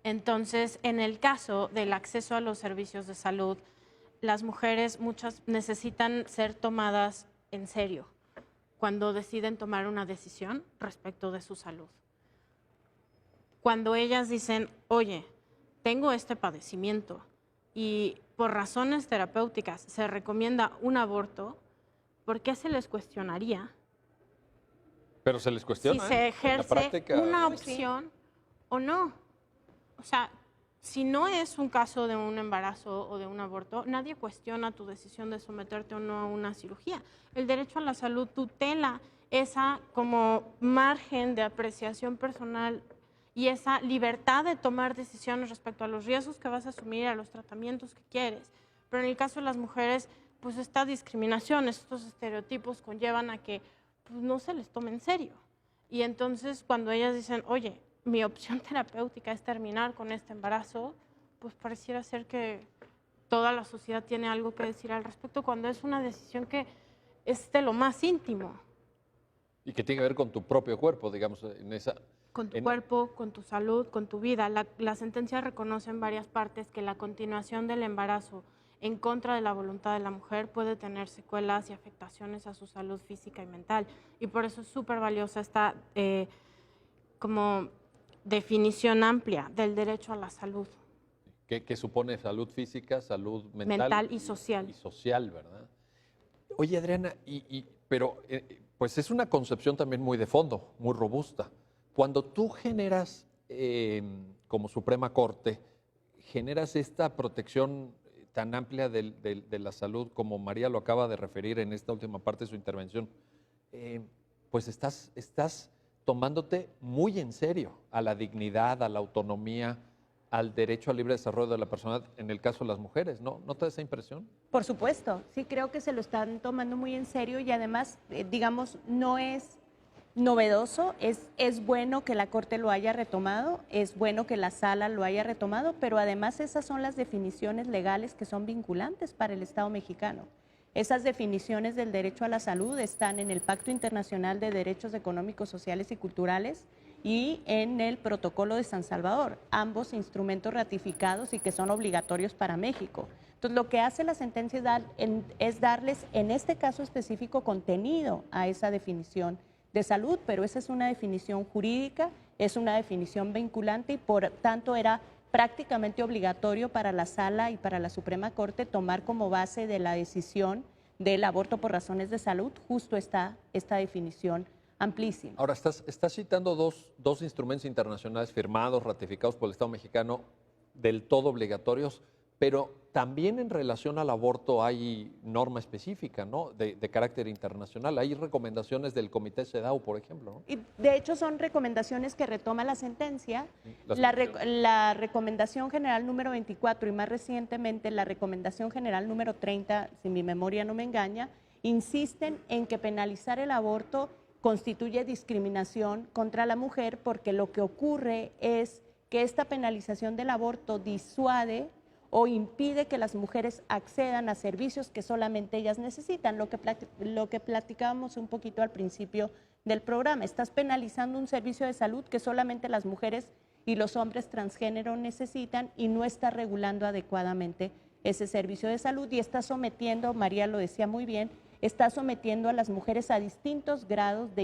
Entonces, en el caso del acceso a los servicios de salud, las mujeres muchas necesitan ser tomadas en serio cuando deciden tomar una decisión respecto de su salud. Cuando ellas dicen, oye, tengo este padecimiento y por razones terapéuticas se recomienda un aborto, ¿por qué se les cuestionaría? Pero se les cuestiona. Si se ejerce una opción o no. O sea, si no es un caso de un embarazo o de un aborto, nadie cuestiona tu decisión de someterte o no a una cirugía. El derecho a la salud tutela esa como margen de apreciación personal y esa libertad de tomar decisiones respecto a los riesgos que vas a asumir, a los tratamientos que quieres. Pero en el caso de las mujeres, pues esta discriminación, estos estereotipos conllevan a que pues, no se les tome en serio. Y entonces cuando ellas dicen, oye, mi opción terapéutica es terminar con este embarazo, pues pareciera ser que toda la sociedad tiene algo que decir al respecto cuando es una decisión que es de lo más íntimo. Y que tiene que ver con tu propio cuerpo, digamos, en esa... Con tu cuerpo, con tu salud, con tu vida. La sentencia reconoce en varias partes que la continuación del embarazo en contra de la voluntad de la mujer puede tener secuelas y afectaciones a su salud física y mental. Y por eso es súper valiosa esta como definición amplia del derecho a la salud. Que supone salud física, salud mental. Mental y social. Y social, ¿verdad? Oye, Adriana, pero pues es una concepción también muy de fondo, muy robusta. Cuando tú generas, como Suprema Corte, generas esta protección tan amplia de la salud, como María lo acaba de referir en esta última parte de su intervención, pues estás tomándote muy en serio a la dignidad, a la autonomía, al derecho al libre desarrollo de la persona, en el caso de las mujeres, ¿no? ¿No te da esa impresión? Por supuesto, sí creo que se lo están tomando muy en serio y además, digamos, no es novedoso, es bueno que la Corte lo haya retomado, es bueno que la Sala lo haya retomado, pero además esas son las definiciones legales que son vinculantes para el Estado mexicano. Esas definiciones del derecho a la salud están en el Pacto Internacional de Derechos Económicos, Sociales y Culturales y en el Protocolo de San Salvador, ambos instrumentos ratificados y que son obligatorios para México. Entonces, lo que hace la sentencia es darles, en este caso específico, contenido a esa definición de salud, pero esa es una definición jurídica, es una definición vinculante y por tanto era prácticamente obligatorio para la Sala y para la Suprema Corte tomar como base de la decisión del aborto por razones de salud justo esta definición amplísima. Ahora, estás citando dos instrumentos internacionales firmados, ratificados por el Estado mexicano, del todo obligatorios, pero también en relación al aborto hay norma específica, ¿no? De carácter internacional. Hay recomendaciones del Comité CEDAW, por ejemplo, ¿no? Y de hecho son recomendaciones que retoma la sentencia. La recomendación general número 24 y más recientemente la recomendación general número 30, si mi memoria no me engaña, insisten en que penalizar el aborto constituye discriminación contra la mujer porque lo que ocurre es que esta penalización del aborto disuade o impide que las mujeres accedan a servicios que solamente ellas necesitan, lo que platicábamos un poquito al principio del programa. Estás penalizando un servicio de salud que solamente las mujeres y los hombres transgénero necesitan y no estás regulando adecuadamente ese servicio de salud y estás sometiendo, María lo decía muy bien, está sometiendo a las mujeres a distintos grados de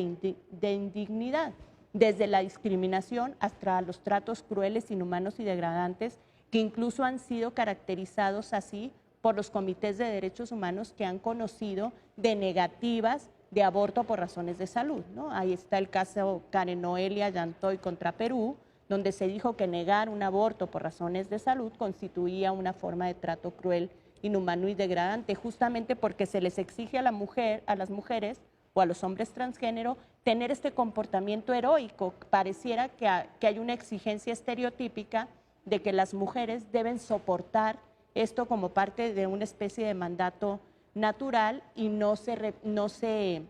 indignidad, desde la discriminación hasta los tratos crueles, inhumanos y degradantes, que incluso han sido caracterizados así por los comités de derechos humanos que han conocido de negativas de aborto por razones de salud, ¿no? Ahí está el caso Karen Noelia Yantoy contra Perú, donde se dijo que negar un aborto por razones de salud constituía una forma de trato cruel, inhumano y degradante, justamente porque se les exige a las mujeres o a los hombres transgénero tener este comportamiento heroico. Pareciera que hay una exigencia estereotípica de que las mujeres deben soportar esto como parte de una especie de mandato natural y no se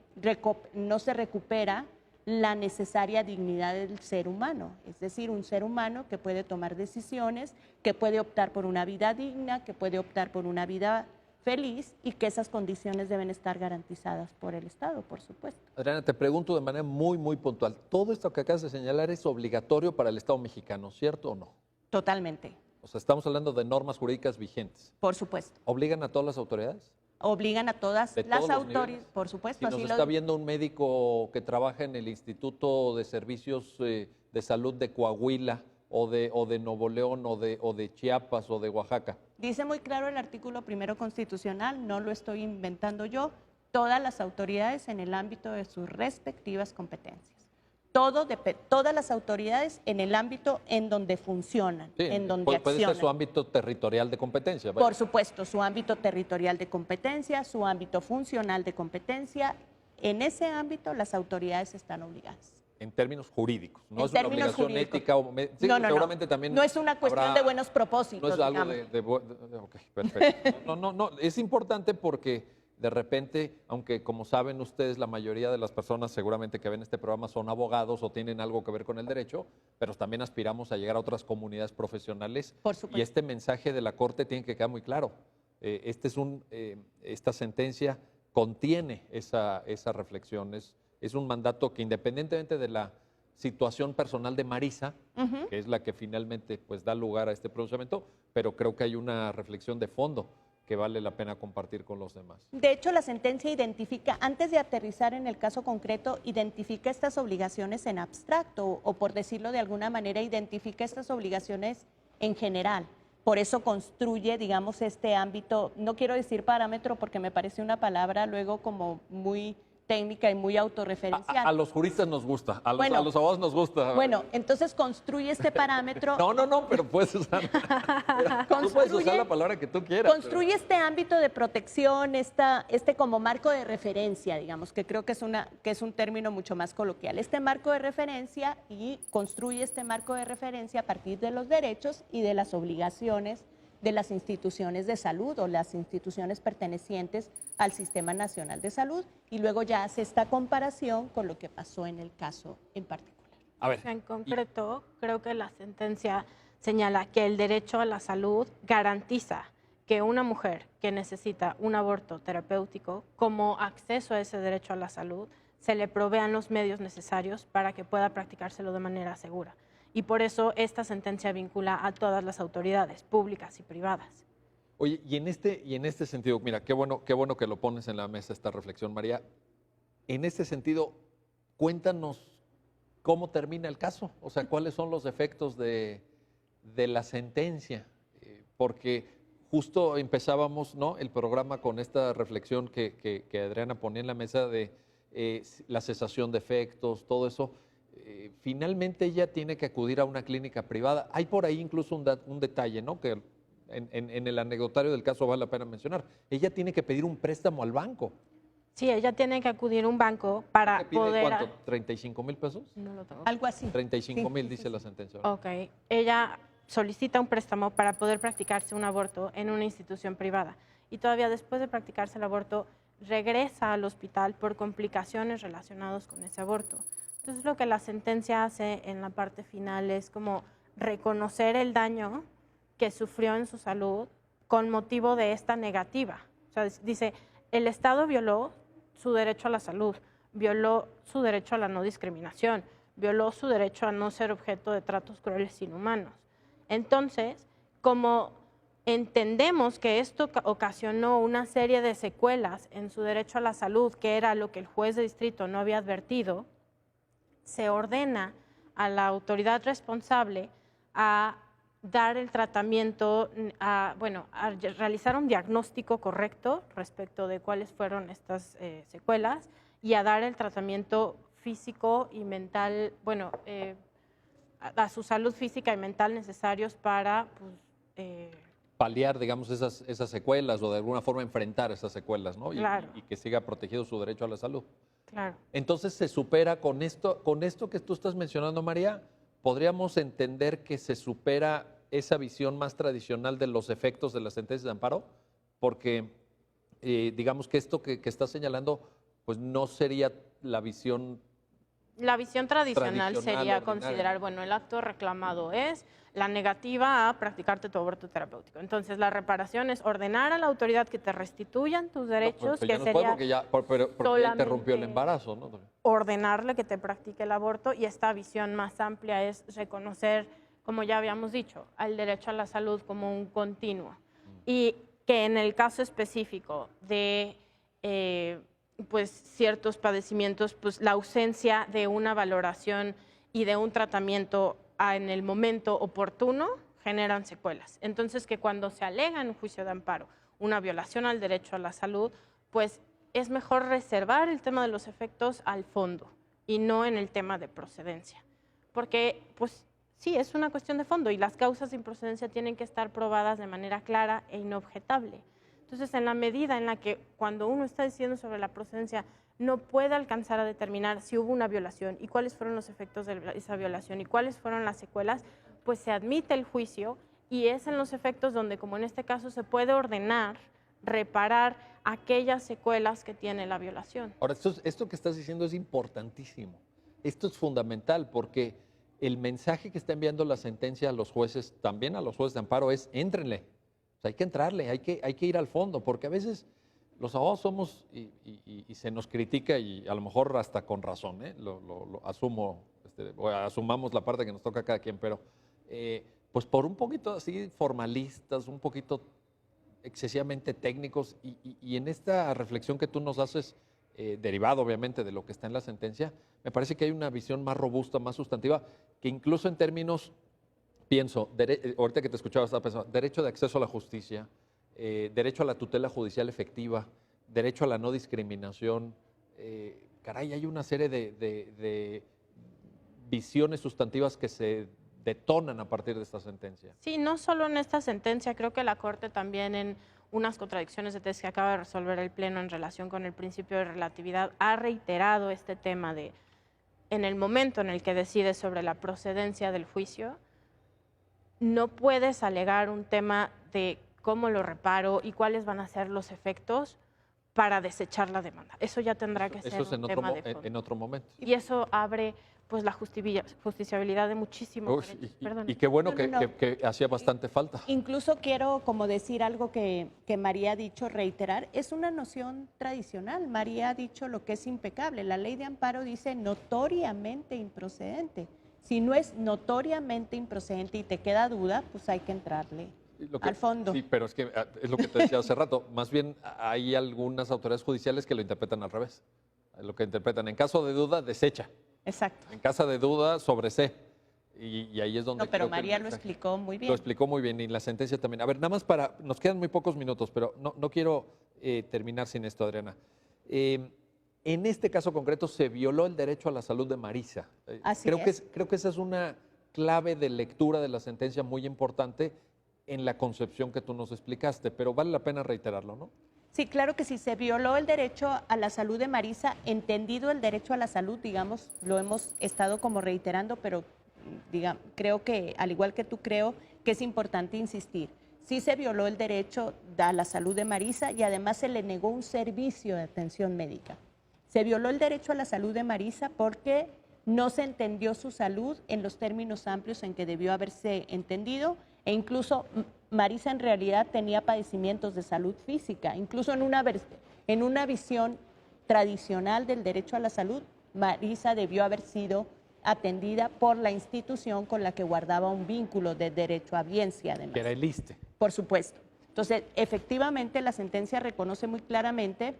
recupera la necesaria dignidad del ser humano, es decir, un ser humano que puede tomar decisiones, que puede optar por una vida digna, que puede optar por una vida feliz y que esas condiciones deben estar garantizadas por el Estado, por supuesto. Adriana, te pregunto de manera muy, muy puntual, ¿todo esto que acabas de señalar es obligatorio para el Estado mexicano, cierto o no? Totalmente. O sea, estamos hablando de normas jurídicas vigentes. Por supuesto. ¿Obligan a todas las autoridades? Obligan a todas las autoridades, por Si supuesto. nos está viendo un médico que trabaja en el Instituto de Servicios de Salud de Coahuila o de Nuevo León o de Chiapas o de Oaxaca. Dice muy claro el artículo 1 constitucional, no lo estoy inventando yo, todas las autoridades en el ámbito de sus respectivas competencias. Todas las autoridades en el ámbito en donde funcionan, Sí, en donde puede accionan. ser su ámbito territorial de competencia. ¿Vale? Por supuesto, su ámbito territorial de competencia, su ámbito funcional de competencia. En ese ámbito las autoridades están obligadas. En términos jurídicos, no En es una términos obligación jurídicos. ética. Sí, No, seguramente también no es una cuestión de buenos propósitos. No es algo ok, perfecto. No, es importante porque de repente, aunque como saben ustedes, la mayoría de las personas seguramente que ven este programa son abogados o tienen algo que ver con el derecho, pero también aspiramos a llegar a otras comunidades profesionales. Por supuesto. Y este mensaje de la Corte tiene que quedar muy claro. Esta sentencia contiene esas reflexiones es un mandato que independientemente de la situación personal de Marisa, que es la que finalmente pues da lugar a este pronunciamiento, pero creo que hay una reflexión de fondo que vale la pena compartir con los demás. De hecho, la sentencia identifica, antes de aterrizar en el caso concreto, identifica estas obligaciones en abstracto o por decirlo de alguna manera, identifica estas obligaciones en general. Por eso construye, digamos, este ámbito, no quiero decir parámetro porque me parece una palabra luego como muy técnica y muy autorreferencial. A los juristas nos gusta, a Bueno, los abogados nos gusta. Bueno, entonces construye este parámetro. No, pero puedes usar, tú puedes usar la palabra que tú quieras. Construye este ámbito de protección, este como marco de referencia, digamos, que creo que es un término mucho más coloquial. Este marco de referencia y construye este marco de referencia a partir de los derechos y de las obligaciones de las instituciones de salud o las instituciones pertenecientes al Sistema Nacional de Salud y luego ya hace esta comparación con lo que pasó en el caso en particular. A ver, En concreto, creo que la sentencia señala que el derecho a la salud garantiza que una mujer que necesita un aborto terapéutico, como acceso a ese derecho a la salud, se le provean los medios necesarios para que pueda practicárselo de manera segura. Y por eso esta sentencia vincula a todas las autoridades públicas y privadas. oye, y en este sentido, mira, qué bueno que lo pones en la mesa esta reflexión, María. En este sentido, cuéntanos cómo termina el caso, o sea, cuáles son los efectos de la sentencia, porque justo empezábamos, ¿no?, el programa con esta reflexión que Adriana ponía en la mesa de la cesación de efectos, todo eso. Finalmente ella tiene que acudir a una clínica privada. Hay por ahí incluso un detalle, ¿no?, que en el anecdotario del caso vale la pena mencionar. Ella tiene que pedir un préstamo al banco. Sí, ella tiene que acudir a un banco para ¿Qué pide, poder... cuánto? ¿35,000 pesos? No lo tengo. Algo así. 35,000 dice la sentencia. ¿verdad? Ok, ella solicita un préstamo para poder practicarse un aborto en una institución privada y todavía después de practicarse el aborto regresa al hospital por complicaciones relacionadas con ese aborto. Entonces lo que la sentencia hace en la parte final es como reconocer el daño que sufrió en su salud con motivo de esta negativa. O sea, dice, el Estado violó su derecho a la salud, violó su derecho a la no discriminación, violó su derecho a no ser objeto de tratos crueles e inhumanos. Entonces, como entendemos que esto ocasionó una serie de secuelas en su derecho a la salud, que era lo que el juez de distrito no había advertido, se ordena a la autoridad responsable a dar el tratamiento, a realizar un diagnóstico correcto respecto de cuáles fueron estas secuelas y a dar el tratamiento físico y mental, a su salud física y mental necesarios para paliar, digamos, esas secuelas o de alguna forma enfrentar esas secuelas, ¿no? Claro. Y que siga protegido su derecho a la salud. Claro. Entonces se supera con esto que tú estás mencionando, María, podríamos entender que se supera esa visión más tradicional de los efectos de las sentencias de amparo, porque digamos que esto que está señalando, pues no sería la visión. La visión tradicional sería ordinaria. considerar, el acto reclamado es la negativa a practicarte tu aborto terapéutico. Entonces, la reparación es ordenar a la autoridad que te restituyan tus derechos, No, que ya no sería puede porque ya interrumpió el solamente embarazo, ¿no? ordenarle que te practique el aborto, y esta visión más amplia es reconocer, como ya habíamos dicho, al derecho a la salud como un continuo. Y que en el caso específico de ciertos padecimientos, pues la ausencia de una valoración y de un tratamiento en el momento oportuno generan secuelas. Entonces, que cuando se alega en un juicio de amparo una violación al derecho a la salud, pues es mejor reservar el tema de los efectos al fondo y no en el tema de procedencia. Porque, pues sí, es una cuestión de fondo y las causas de improcedencia tienen que estar probadas de manera clara e inobjetable. Entonces, en la medida en la que cuando uno está diciendo sobre la procedencia no puede alcanzar a determinar si hubo una violación y cuáles fueron los efectos de esa violación y cuáles fueron las secuelas, pues se admite el juicio y es en los efectos donde, como en este caso, se puede ordenar, reparar aquellas secuelas que tiene la violación. Ahora, esto que estás diciendo es importantísimo. Esto es fundamental porque el mensaje que está enviando la sentencia a los jueces, también a los jueces de amparo, es éntrenle. O sea, hay que entrarle, hay que ir al fondo, porque a veces los abogados somos, y se nos critica, y a lo mejor hasta con razón, lo asumo, asumamos la parte que nos toca a cada quien, pero pues por un poquito así formalistas, un poquito excesivamente técnicos, y en esta reflexión que tú nos haces, derivado obviamente de lo que está en la sentencia, me parece que hay una visión más robusta, más sustantiva, que incluso en términos, pienso, ahorita que te escuchaba estaba pensando, derecho de acceso a la justicia, derecho a la tutela judicial efectiva, derecho a la no discriminación. Caray, hay una serie de visiones sustantivas que se detonan a partir de esta sentencia. Sí, no solo en esta sentencia, creo que la Corte también en unas contradicciones de tesis que acaba de resolver el Pleno en relación con el principio de relatividad ha reiterado este tema de, en el momento en el que decides sobre la procedencia del juicio, no puedes alegar un tema de cómo lo reparo y cuáles van a ser los efectos para desechar la demanda. Eso ya tendrá que ser un tema de fondo. En otro momento. Y eso abre pues la justiciabilidad de muchísimos derechos. Y qué bueno que hacía bastante falta. Incluso quiero como decir algo que María ha dicho, reiterar, es una noción tradicional. María ha dicho lo que es impecable. La ley de amparo dice notoriamente improcedente. Si no es notoriamente improcedente y te queda duda, pues hay que entrarle al fondo. Sí, pero es que es lo que te decía hace rato. Más bien hay algunas autoridades judiciales que lo interpretan al revés. Lo que interpretan, en caso de duda, desecha. Exacto. En caso de duda, sobresee. Y ahí es donde... No, pero María lo explicó muy bien. Lo explicó muy bien, y la sentencia también. A ver, nada más nos quedan muy pocos minutos, pero no quiero terminar sin esto, Adriana. En este caso concreto se violó el derecho a la salud de Marisa. Creo que esa es una clave de lectura de la sentencia muy importante en la concepción que tú nos explicaste, pero vale la pena reiterarlo, ¿no? Sí, claro que sí, se violó el derecho a la salud de Marisa, entendido el derecho a la salud, digamos, lo hemos estado como reiterando, pero creo que, al igual que tú, creo que es importante insistir. Sí se violó el derecho a la salud de Marisa y además se le negó un servicio de atención médica. Se violó el derecho a la salud de Marisa porque no se entendió su salud en los términos amplios en que debió haberse entendido, e incluso Marisa en realidad tenía padecimientos de salud física. Incluso en una visión tradicional del derecho a la salud, Marisa debió haber sido atendida por la institución con la que guardaba un vínculo de derecho a biencia, además. Que era el ISSSTE. Por supuesto. Entonces, efectivamente, la sentencia reconoce muy claramente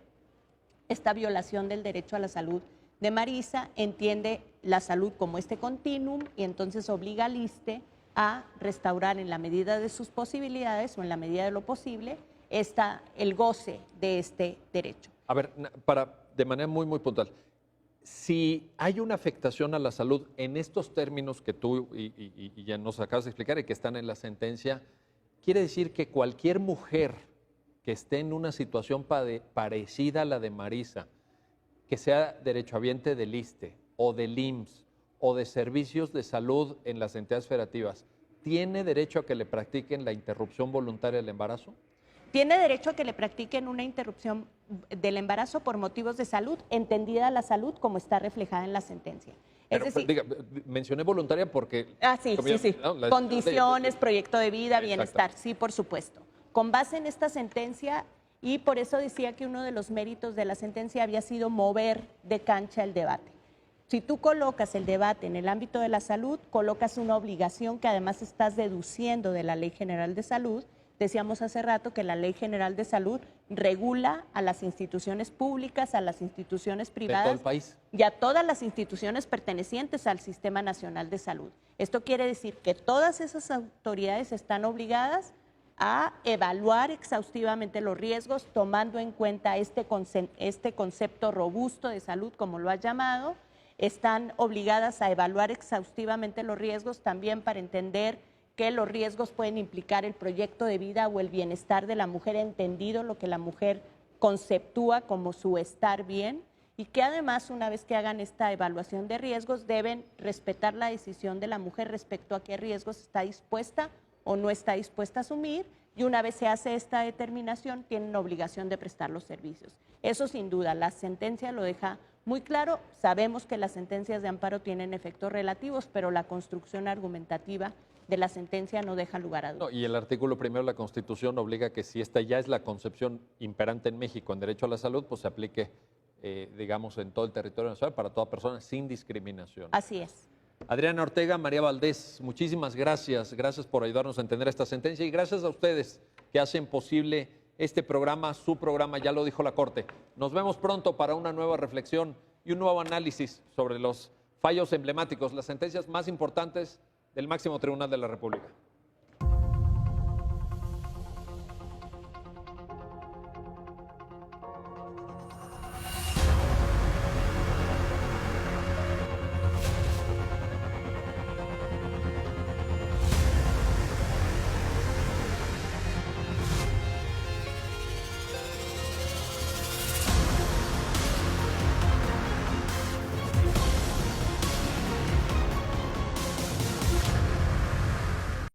esta violación del derecho a la salud de Marisa, entiende la salud como este continuum y entonces obliga al ISSSTE a restaurar en la medida de sus posibilidades o en la medida de lo posible el goce de este derecho. A ver, de manera muy, muy puntual, si hay una afectación a la salud en estos términos que tú y ya nos acabas de explicar y que están en la sentencia, quiere decir que cualquier mujer que esté en una situación parecida a la de Marisa, que sea derechohabiente del ISSSTE o del IMSS o de servicios de salud en las entidades federativas, ¿tiene derecho a que le practiquen la interrupción voluntaria del embarazo? Tiene derecho a que le practiquen una interrupción del embarazo por motivos de salud, entendida la salud como está reflejada en la sentencia. Pero, mencioné voluntaria porque... Sí. ¿no? Condiciones, proyecto de vida, bienestar, sí, por supuesto. Con base en esta sentencia, y por eso decía que uno de los méritos de la sentencia había sido mover de cancha el debate. Si tú colocas el debate en el ámbito de la salud, colocas una obligación que además estás deduciendo de la Ley General de Salud. Decíamos hace rato que la Ley General de Salud regula a las instituciones públicas, a las instituciones privadas, de todo el país, y a todas las instituciones pertenecientes al Sistema Nacional de Salud. Esto quiere decir que todas esas autoridades están obligadas a evaluar exhaustivamente los riesgos, tomando en cuenta este concepto robusto de salud, como lo has llamado. Están obligadas a evaluar exhaustivamente los riesgos también para entender que los riesgos pueden implicar el proyecto de vida o el bienestar de la mujer, entendido lo que la mujer conceptúa como su estar bien, y que además, una vez que hagan esta evaluación de riesgos, deben respetar la decisión de la mujer respecto a qué riesgos está dispuesta o no está dispuesta a asumir, y una vez se hace esta determinación, tienen obligación de prestar los servicios. Eso sin duda, la sentencia lo deja muy claro. Sabemos que las sentencias de amparo tienen efectos relativos, pero la construcción argumentativa de la sentencia no deja lugar a dudas. No, y el artículo primero de la Constitución obliga que si esta ya es la concepción imperante en México en derecho a la salud, pues se aplique, digamos, en todo el territorio nacional para toda persona sin discriminación. Así es. Adriana Ortega, María Valdés, muchísimas gracias. Gracias por ayudarnos a entender esta sentencia y gracias a ustedes que hacen posible este programa, su programa, ya lo dijo la Corte. Nos vemos pronto para una nueva reflexión y un nuevo análisis sobre los fallos emblemáticos, las sentencias más importantes del máximo tribunal de la República.